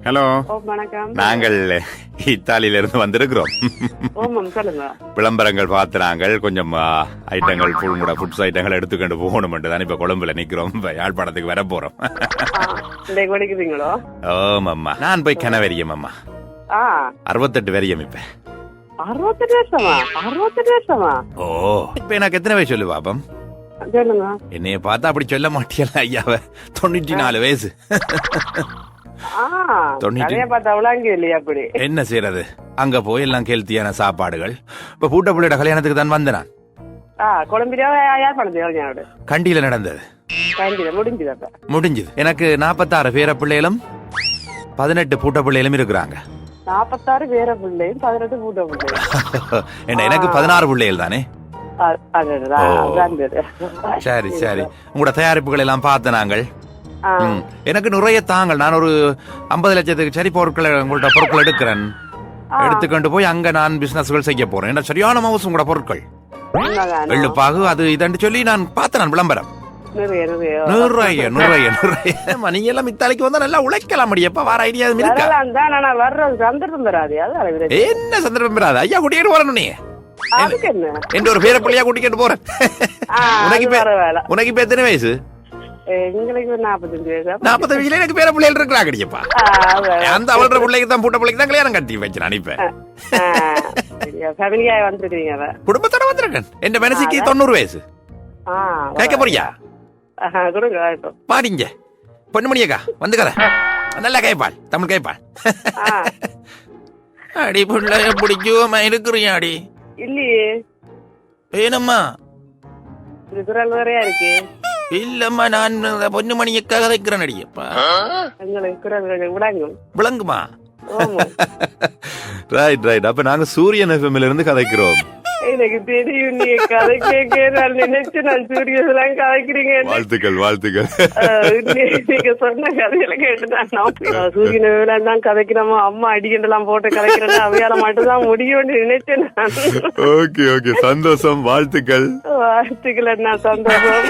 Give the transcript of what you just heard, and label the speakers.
Speaker 1: Hello,
Speaker 2: வணக்கம்.
Speaker 1: நாங்கள் இத்தாலியில இருந்து வந்திருக்கிறோம்.
Speaker 2: சொல்லுங்க.
Speaker 1: விளம்பரங்கள் பார்த்து நாங்கள் கொஞ்சம் ஐட்டங்கள் ஃபுட்ஸ் ஐட்டங்கள் எடுத்துக்கொண்டு போகணும் தான் இப்ப கொழும்புல நிக்கிறோம். யாழ்ப்பாணத்துக்கு வர போறோம்.
Speaker 2: படிக்கிறீங்களோ?
Speaker 1: ஓமம்மா, நான் போய் கனவரியம் அம்மா. 68 வரியம் இப்ப.
Speaker 2: 68 வருஷமா? 68 வருஷமா?
Speaker 1: ஓ, இப்ப எனக்கு எத்தனை வயசு சொல்லு பாப்பம்?
Speaker 2: சொல்லுங்க.
Speaker 1: என்னைய பார்த்தா அப்படி சொல்ல மாட்டியல ஐயாவ. 94 வயசு. என்ன செய்யறது, அங்க போய் எல்லாம் ஹெல்த்தியான சாப்பாடுகள். இப்ப பூட்ட பிள்ளையோட கல்யாணத்துக்கு தான் வந்தேன். கண்டியில நடந்தது, முடிஞ்சது. எனக்கு 46 பேர பிள்ளைகளும் 18 பூட்ட பிள்ளைகளும் இருக்கிறாங்க.
Speaker 2: 46 பேர பிள்ளையும் 18 பூட்ட பிள்ளைகள்.
Speaker 1: எனக்கு 16 பிள்ளைகள் தானே. சரி சரி, உங்களோட தயாரிப்புகள் எல்லாம் பார்த்த நாங்கள். எனக்கு நிறைய தாங்கள், நான் ஒரு 50 லட்சத்துக்கு சரி பொருட்களை உங்கள்ட்ட பொருட்கள் எடுக்கிறேன். எடுத்துக்கொண்டு போய் அங்க நான் பிசினஸ்கள் செய்ய போறேன். என்ன சரியான மவுசு உங்களோட பொருட்கள், வெள்ளுப்பாகு அது இதன்று சொல்லி நான் பார்த்தேன். நான் விளம்பரம் நிறைய. நீங்க எல்லாம் இத்தாலிக்கு வந்தா நல்லா உழைக்கலாம் முடியப்ப. வர ஐடியா இருக்கா? என்ன சந்தர்ப்பம் பெறாது ஐயா, கூட்டிட்டு வரணும். நீ என்ற ஒரு பேர பிள்ளையா கூட்டிட்டு போறேன். உனக்கு இப்ப எத்தனை வயசு?
Speaker 2: எங்களுக்கு 45 வயசு.
Speaker 1: 45 வயசுல எனக்கு பேர பிள்ளைகள் இருக்கிறாங்கப்பா. அந்த அவளோட பிள்ளைக்கு தான் பூட்ட பிள்ளைக்கு தான் கல்யாணம் கட்டி வச்சு இப்ப குடும்பத்தோட வந்திருக்கேன். என் மனசுக்கு 90 வயசு. கேட்க போறியா? பாடிங்க பொண்ணுமணியக்கா வந்து கதை நல்லா கேட்பாள், தமிழ் கேட்பாள். அடி பிள்ளைய பிடிக்குமா இருக்கிறியாடி?
Speaker 2: இல்லையே.
Speaker 1: ஏனம்மா
Speaker 2: நிறைய இருக்கு.
Speaker 1: இல்லம்மா, நான் பொன்னுமணியக்காக கதைக்கிறேன். அடியப்பா விளங்குமா? Right right. அப்ப நாங்க சூரியன் எஃப்எம்ல இருந்து கதைக்கிறோம்.
Speaker 2: எனக்கு தெரியும் நீ கதை கேட்க நான் நினைச்சு நான் சூரியன் கதைக்கிறீங்க.
Speaker 1: வாழ்த்துக்கள் வாழ்த்துக்கள்.
Speaker 2: நீங்க சொன்ன கதையில கேட்டு நான் சூரியன் தான் கதைக்கிறோமா, அம்மா அடிக்கண்டெல்லாம் போட்டு கதைக்கிறேன், அவையால மட்டும்தான் முடியும்னு நினைச்சேன் நான்.
Speaker 1: ஓகே ஓகே, சந்தோஷம். வாழ்த்துக்கள்
Speaker 2: வாழ்த்துக்கள். என்ன சந்தோஷம்.